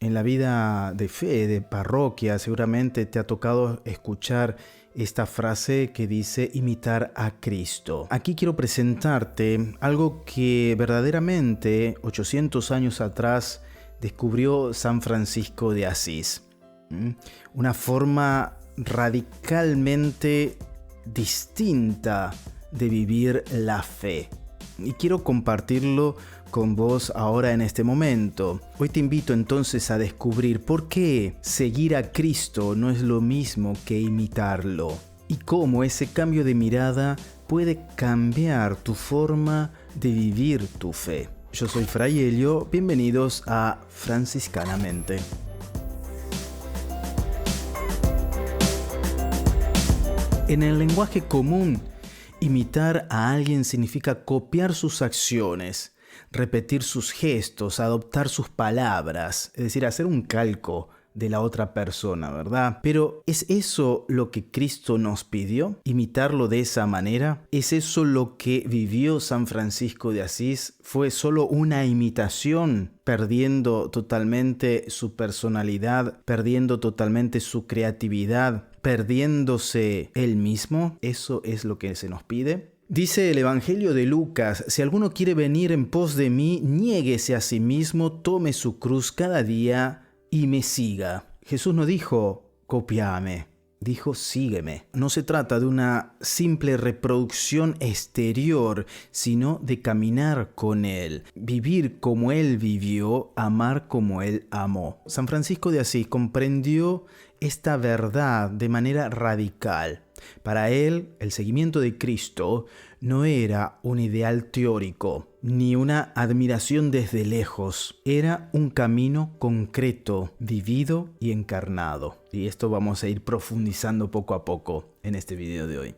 En la vida de fe, de parroquia, seguramente te ha tocado escuchar esta frase que dice imitar a Cristo. Aquí quiero presentarte algo que verdaderamente 800 años atrás descubrió San Francisco de Asís. Una forma radicalmente distinta de vivir la fe. Y quiero compartirlo con vos ahora en este momento. Hoy te invito entonces a descubrir por qué seguir a Cristo no es lo mismo que imitarlo y cómo ese cambio de mirada puede cambiar tu forma de vivir tu fe. Yo soy Fray Helio, bienvenidos a Franciscanamente. En el lenguaje común, imitar a alguien significa copiar sus acciones, repetir sus gestos, adoptar sus palabras, es decir, hacer un calco de la otra persona, ¿verdad? Pero ¿es eso lo que Cristo nos pidió? ¿Imitarlo de esa manera? ¿Es eso lo que vivió San Francisco de Asís? ¿Fue solo una imitación, perdiendo totalmente su personalidad, perdiendo totalmente su creatividad, perdiéndose él mismo? ¿Eso es lo que se nos pide? Dice el Evangelio de Lucas: si alguno quiere venir en pos de mí, niéguese a sí mismo, tome su cruz cada día y me siga. Jesús no dijo, cópiame, dijo, sígueme. No se trata de una simple reproducción exterior, sino de caminar con Él, vivir como Él vivió, amar como Él amó. San Francisco de Asís comprendió esta verdad de manera radical. Para él, el seguimiento de Cristo no era un ideal teórico, ni una admiración desde lejos. Era un camino concreto, vivido y encarnado. Y esto vamos a ir profundizando poco a poco en este video de hoy.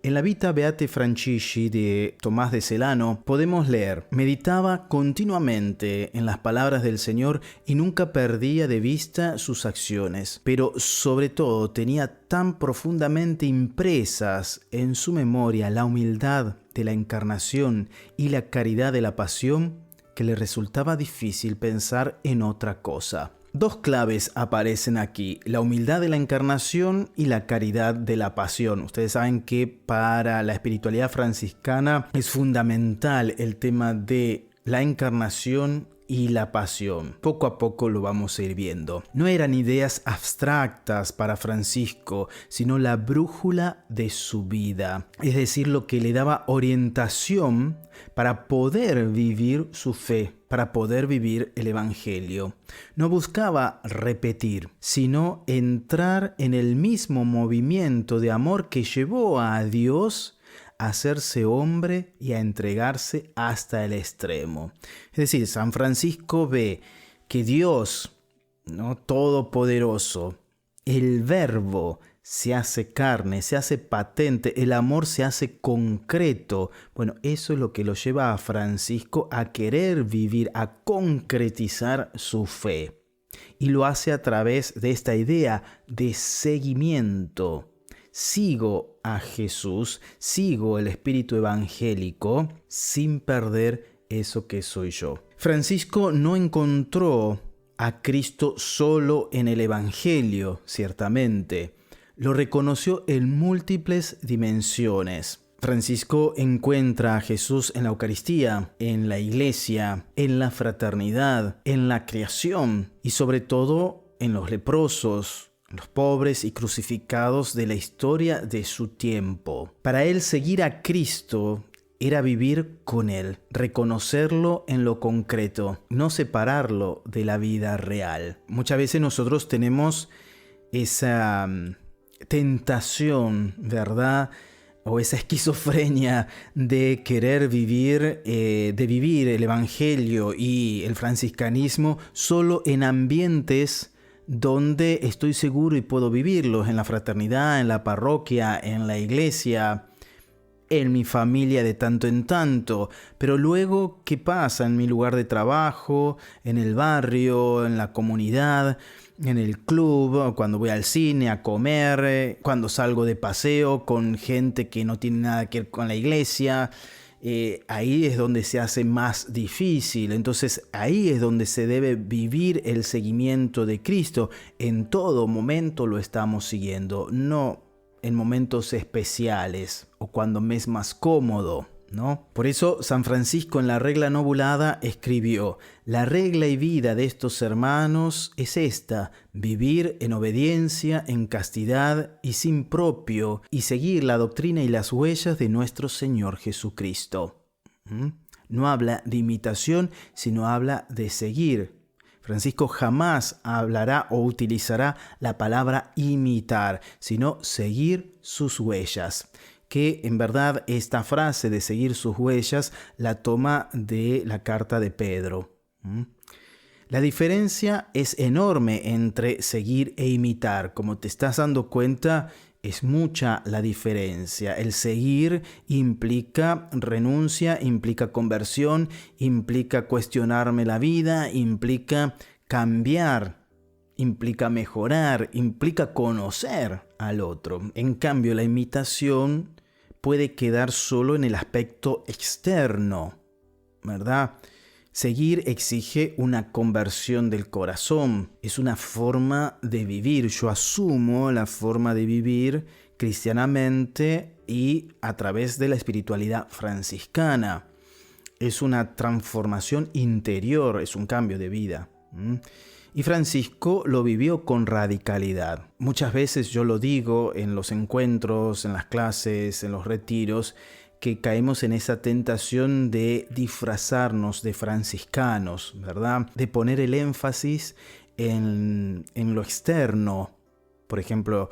En la Vita Beate Francisci de Tomás de Celano podemos leer: meditaba continuamente en las palabras del Señor y nunca perdía de vista sus acciones, pero sobre todo tenía tan profundamente impresas en su memoria la humildad de la encarnación y la caridad de la pasión que le resultaba difícil pensar en otra cosa. Dos claves aparecen aquí: la humildad de la encarnación y la caridad de la pasión. Ustedes saben que para la espiritualidad franciscana es fundamental el tema de la encarnación y la pasión. Poco a poco lo vamos a ir viendo. No eran ideas abstractas para Francisco, sino la brújula de su vida, es decir, lo que le daba orientación para poder vivir su fe, para poder vivir el Evangelio. No buscaba repetir, sino entrar en el mismo movimiento de amor que llevó a Dios a hacerse hombre y a entregarse hasta el extremo. Es decir, San Francisco ve que Dios, ¿no?, todopoderoso, el Verbo, se hace carne, se hace patente, el amor se hace concreto. Bueno, eso es lo que lo lleva a Francisco a querer vivir, a concretizar su fe. Y lo hace a través de esta idea de seguimiento. Sigo a Jesús, sigo el espíritu evangélico sin perder eso que soy yo. Francisco no encontró a Cristo solo en el Evangelio, ciertamente. Lo reconoció en múltiples dimensiones. Francisco encuentra a Jesús en la Eucaristía, en la Iglesia, en la fraternidad, en la creación y sobre todo en los leprosos, los pobres y crucificados de la historia de su tiempo. Para él, seguir a Cristo era vivir con Él, reconocerlo en lo concreto, no separarlo de la vida real. Muchas veces nosotros tenemos esa tentación, ¿verdad?, o esa esquizofrenia de querer vivir, de vivir el Evangelio y el franciscanismo solo en ambientes donde estoy seguro y puedo vivirlos, en la fraternidad, en la parroquia, en la iglesia, en mi familia de tanto en tanto. Pero luego, ¿qué pasa en mi lugar de trabajo, en el barrio, en la comunidad, en el club, cuando voy al cine a comer, cuando salgo de paseo con gente que no tiene nada que ver con la iglesia? ahí es donde se hace más difícil. Entonces ahí es donde se debe vivir el seguimiento de Cristo. En todo momento lo estamos siguiendo, no en momentos especiales o cuando me es más cómodo, ¿no? Por eso San Francisco en la regla nobulada escribió: la regla y vida de estos hermanos es esta: vivir en obediencia, en castidad y sin propio, y seguir la doctrina y las huellas de nuestro Señor Jesucristo. No habla de imitación, sino habla de seguir. Francisco jamás hablará o utilizará la palabra imitar, sino seguir sus huellas. Que en verdad esta frase de seguir sus huellas la toma de la carta de Pedro. La diferencia es enorme entre seguir e imitar. Como te estás dando cuenta, es mucha la diferencia. El seguir implica renuncia, implica conversión, implica cuestionarme la vida, implica cambiar, implica mejorar, implica conocer al otro. En cambio, la imitación puede quedar solo en el aspecto externo, ¿verdad? Seguir exige una conversión del corazón, es una forma de vivir. Yo asumo la forma de vivir cristianamente y a través de la espiritualidad franciscana. Es una transformación interior, es un cambio de vida. Y Francisco lo vivió con radicalidad. Muchas veces yo lo digo en los encuentros, en las clases, en los retiros, que caemos en esa tentación de disfrazarnos de franciscanos, ¿verdad? De poner el énfasis en lo externo. Por ejemplo,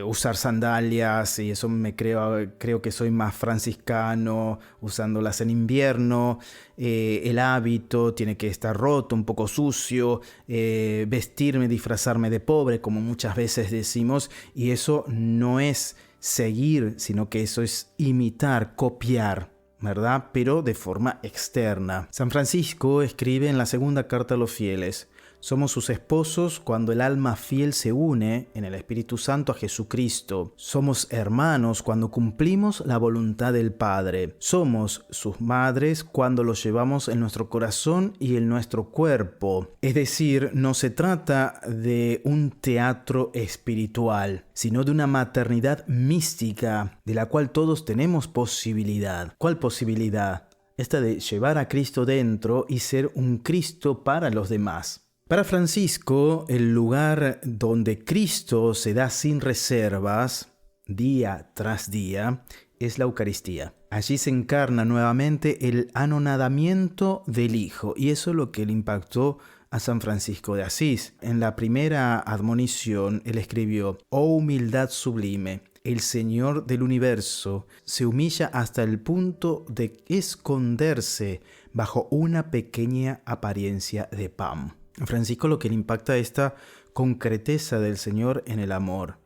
usar sandalias, y eso creo que soy más franciscano, usándolas en invierno. El hábito tiene que estar roto, un poco sucio, vestirme, disfrazarme de pobre, como muchas veces decimos, y eso no es seguir, sino que eso es imitar, copiar, ¿verdad? Pero de forma externa. San Francisco escribe en la segunda carta a los fieles: somos sus esposos cuando el alma fiel se une en el Espíritu Santo a Jesucristo. Somos hermanos cuando cumplimos la voluntad del Padre. Somos sus madres cuando los llevamos en nuestro corazón y en nuestro cuerpo. Es decir, no se trata de un teatro espiritual, sino de una maternidad mística de la cual todos tenemos posibilidad. ¿Cuál posibilidad? Esta de llevar a Cristo dentro y ser un Cristo para los demás. Para Francisco, el lugar donde Cristo se da sin reservas, día tras día, es la Eucaristía. Allí se encarna nuevamente el anonadamiento del Hijo, y eso es lo que le impactó a San Francisco de Asís. En la primera admonición, él escribió: «Oh humildad sublime, el Señor del universo se humilla hasta el punto de esconderse bajo una pequeña apariencia de pan». A Francisco lo que le impacta es esta concreteza del Señor en el amor.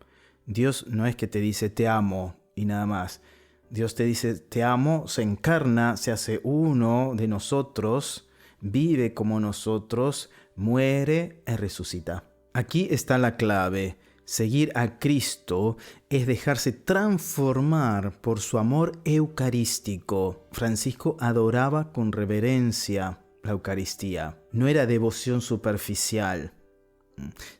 Dios no es que te dice te amo y nada más. Dios te dice te amo, se encarna, se hace uno de nosotros, vive como nosotros, muere y resucita. Aquí está la clave. Seguir a Cristo es dejarse transformar por su amor eucarístico. Francisco adoraba con reverencia la Eucaristía. No era devoción superficial,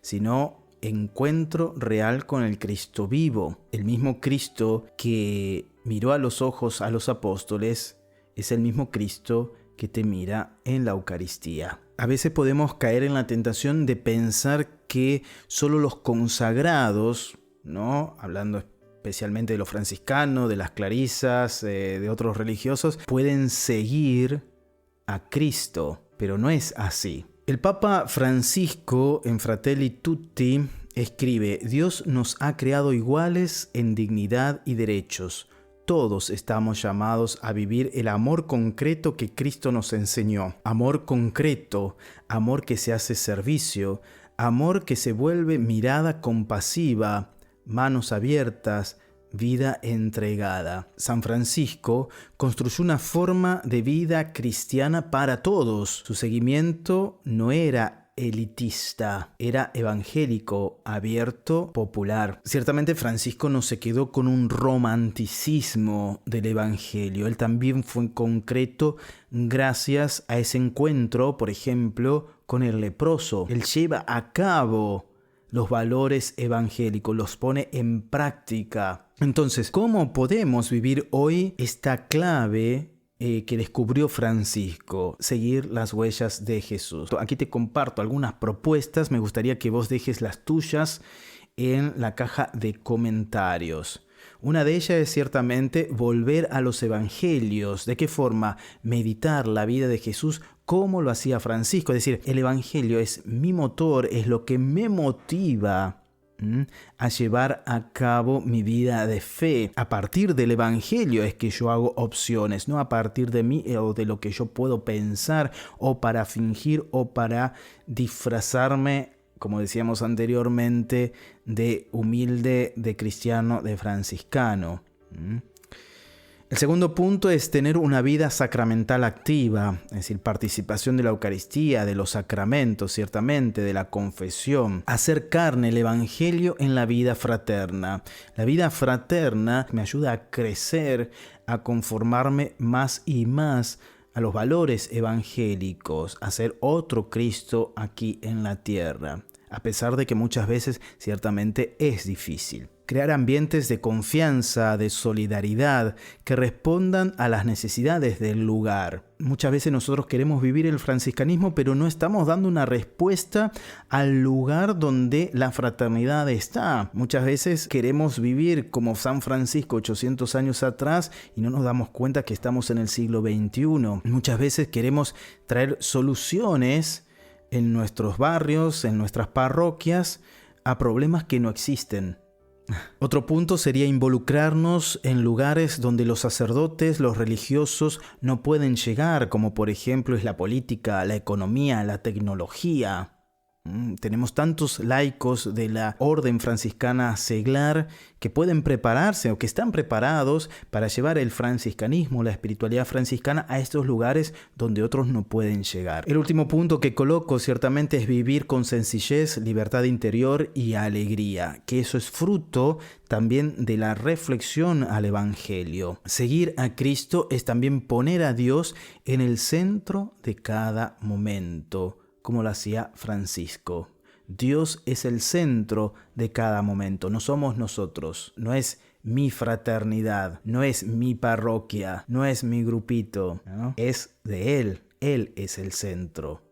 sino encuentro real con el Cristo vivo. El mismo Cristo que miró a los ojos a los apóstoles es el mismo Cristo que te mira en la Eucaristía. A veces podemos caer en la tentación de pensar que solo los consagrados, ¿no? Hablando especialmente de los franciscanos, de las clarisas, de otros religiosos, pueden seguir a Cristo, pero no es así. El Papa Francisco en Fratelli Tutti escribe: Dios nos ha creado iguales en dignidad y derechos. Todos estamos llamados a vivir el amor concreto que Cristo nos enseñó. Amor concreto, amor que se hace servicio, amor que se vuelve mirada compasiva, manos abiertas, vida entregada. San Francisco construyó una forma de vida cristiana para todos. Su seguimiento no era elitista, era evangélico, abierto, popular. Ciertamente Francisco no se quedó con un romanticismo del evangelio, él también fue concreto gracias a ese encuentro, por ejemplo, con el leproso. Él lleva a cabo los valores evangélicos, los pone en práctica. Entonces, ¿cómo podemos vivir hoy esta clave que descubrió Francisco? Seguir las huellas de Jesús. Aquí te comparto algunas propuestas, me gustaría que vos dejes las tuyas en la caja de comentarios. Una de ellas es ciertamente volver a los evangelios. ¿De qué forma? Meditar la vida de Jesús como lo hacía Francisco. Es decir, el evangelio es mi motor, es lo que me motiva a llevar a cabo mi vida de fe. A partir del evangelio es que yo hago opciones, no a partir de mí o de lo que yo puedo pensar o para fingir o para disfrazarme, como decíamos anteriormente, de humilde, de cristiano, de franciscano. El segundo punto es tener una vida sacramental activa, es decir, participación de la Eucaristía, de los sacramentos, ciertamente, de la confesión. Hacer carne el Evangelio en la vida fraterna. La vida fraterna me ayuda a crecer, a conformarme más y más a los valores evangélicos, a ser otro Cristo aquí en la tierra, a pesar de que muchas veces ciertamente es difícil. Crear ambientes de confianza, de solidaridad, que respondan a las necesidades del lugar. Muchas veces nosotros queremos vivir el franciscanismo, pero no estamos dando una respuesta al lugar donde la fraternidad está. Muchas veces queremos vivir como San Francisco 800 años atrás y no nos damos cuenta que estamos en el siglo XXI. Muchas veces queremos traer soluciones en nuestros barrios, en nuestras parroquias, a problemas que no existen. Otro punto sería involucrarnos en lugares donde los sacerdotes, los religiosos no pueden llegar, como por ejemplo es la política, la economía, la tecnología. Tenemos tantos laicos de la orden franciscana seglar que pueden prepararse o que están preparados para llevar el franciscanismo, la espiritualidad franciscana a estos lugares donde otros no pueden llegar. El último punto que coloco ciertamente es vivir con sencillez, libertad interior y alegría, que eso es fruto también de la reflexión al Evangelio. Seguir a Cristo es también poner a Dios en el centro de cada momento, como lo hacía Francisco. Dios es el centro de cada momento, no somos nosotros, no es mi fraternidad, no es mi parroquia, no es mi grupito, ¿no? Es de Él es el centro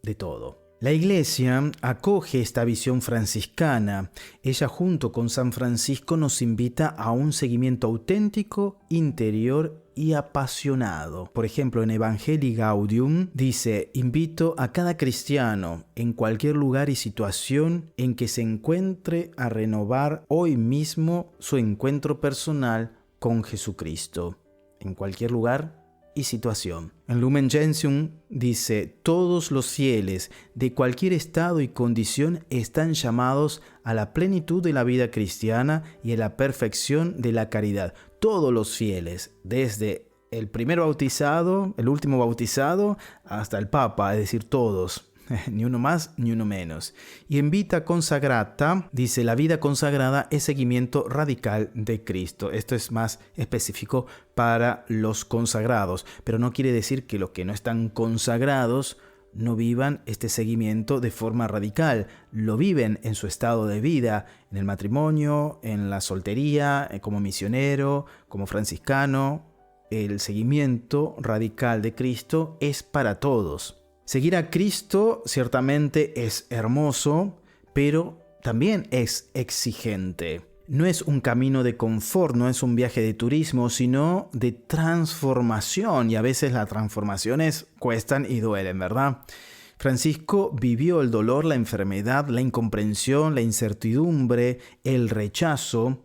de todo. La Iglesia acoge esta visión franciscana. Ella junto con San Francisco nos invita a un seguimiento auténtico, interior y apasionado. Por ejemplo, en Evangelii Gaudium dice: invito a cada cristiano en cualquier lugar y situación en que se encuentre a renovar hoy mismo su encuentro personal con Jesucristo. En cualquier lugar y situación. En Lumen Gentium dice: todos los fieles de cualquier estado y condición están llamados a la plenitud de la vida cristiana y a la perfección de la caridad. Todos los fieles, desde el primer bautizado, el último bautizado, hasta el Papa, es decir, todos. Ni uno más, ni uno menos. Y en Vita Consagrata, dice: la vida consagrada es seguimiento radical de Cristo. Esto es más específico para los consagrados, pero no quiere decir que los que no están consagrados no vivan este seguimiento de forma radical. Lo viven en su estado de vida, en el matrimonio, en la soltería, como misionero, como franciscano. El seguimiento radical de Cristo es para todos. Seguir a Cristo ciertamente es hermoso, pero también es exigente. No es un camino de confort, no es un viaje de turismo, sino de transformación. Y a veces las transformaciones cuestan y duelen, ¿verdad? Francisco vivió el dolor, la enfermedad, la incomprensión, la incertidumbre, el rechazo,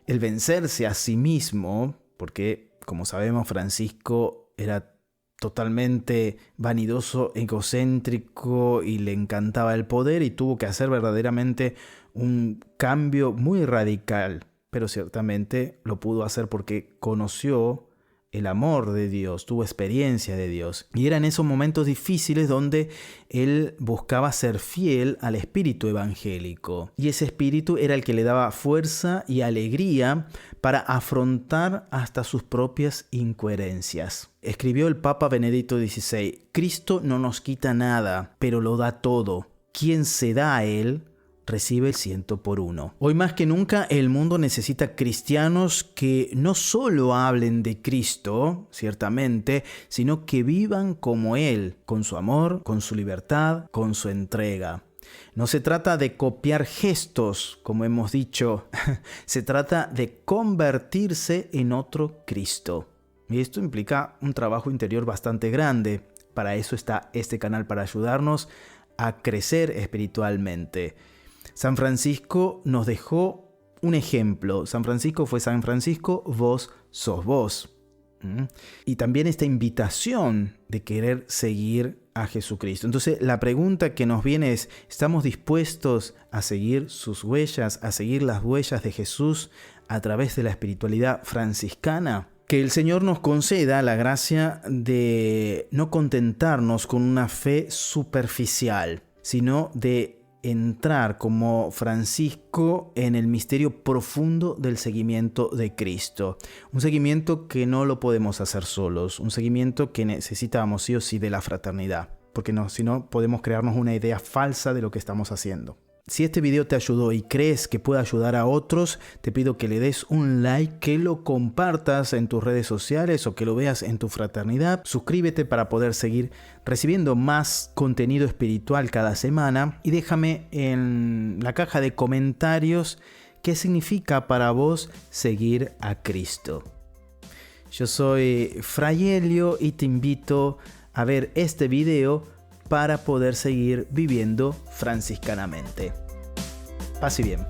el vencerse a sí mismo, porque, como sabemos, Francisco era totalmente vanidoso, egocéntrico y le encantaba el poder y tuvo que hacer verdaderamente un cambio muy radical, pero ciertamente lo pudo hacer porque conoció el amor de Dios, tuvo experiencia de Dios. Y era en esos momentos difíciles donde él buscaba ser fiel al espíritu evangélico. Y ese espíritu era el que le daba fuerza y alegría para afrontar hasta sus propias incoherencias. Escribió el Papa Benedicto XVI: Cristo no nos quita nada, pero lo da todo. Quien se da a Él, recibe el 100%. Hoy más que nunca el mundo necesita cristianos que no solo hablen de Cristo, ciertamente, sino que vivan como Él, con su amor, con su libertad, con su entrega. No se trata de copiar gestos, como hemos dicho, se trata de convertirse en otro Cristo. Y esto implica un trabajo interior bastante grande. Para eso está este canal, para ayudarnos a crecer espiritualmente. San Francisco nos dejó un ejemplo. San Francisco fue San Francisco, vos sos vos. Y también esta invitación de querer seguir a Jesucristo. Entonces la pregunta que nos viene es: ¿estamos dispuestos a seguir sus huellas, a seguir las huellas de Jesús a través de la espiritualidad franciscana? Que el Señor nos conceda la gracia de no contentarnos con una fe superficial, sino de entrar como Francisco en el misterio profundo del seguimiento de Cristo. Un seguimiento que no lo podemos hacer solos, un seguimiento que necesitamos sí o sí de la fraternidad, porque si no podemos crearnos una idea falsa de lo que estamos haciendo. Si este video te ayudó y crees que puede ayudar a otros, te pido que le des un like, que lo compartas en tus redes sociales o que lo veas en tu fraternidad. Suscríbete para poder seguir recibiendo más contenido espiritual cada semana y déjame en la caja de comentarios qué significa para vos seguir a Cristo. Yo soy Fray Helio y te invito a ver este video para poder seguir viviendo franciscanamente. Paz y bien.